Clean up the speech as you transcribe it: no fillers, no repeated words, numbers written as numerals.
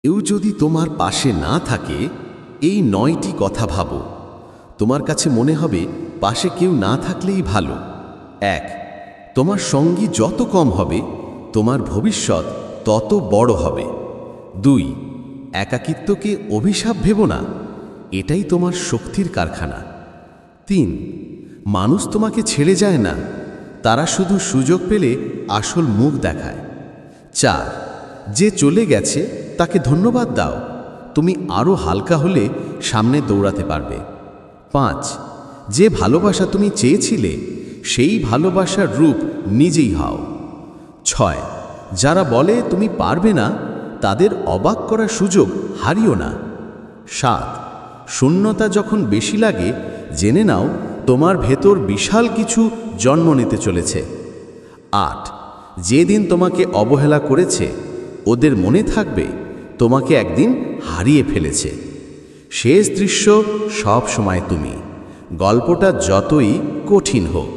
কেউ যদি তোমার পাশে না থাকে, এই 9টি কথা ভাবো। তোমার কাছে মনে হবে পাশে কেউ না থাকলেই ভালো। 1, তোমার সঙ্গী যত কম হবে, তোমার ভবিষ্যৎ তত বড় হবে। 2, একাকিত্বকে অভিশাপ ভেবো না, এটাই তোমার শক্তির কারখানা। 3, মানুষ তোমাকে ছেড়ে যায় না, তারা শুধু সুযোগ পেলে আসল মুখ দেখায়। 4, যে চলে গেছে তাকে ধন্যবাদ দাও, তুমি আরও হালকা হলে সামনে দৌড়াতে পারবে। 5, যে ভালোবাসা তুমি চেয়েছিলে সেই ভালোবাসার রূপ নিজেই হও। 6, যারা বলে তুমি পারবে না, তাদের অবাক করার সুযোগ হারিও না। 7, শূন্যতা যখন বেশি লাগে, জেনে নাও তোমার ভেতর বিশাল কিছু জন্ম নিতে চলেছে। 8, যেদিন তোমাকে অবহেলা করেছে, ওদের মনে থাকবে তোমাকে একদিন হারিয়ে ফেলেছে। শেষ দৃশ্য সব সময় তুমি, গল্পটা যতই কঠিন হোক।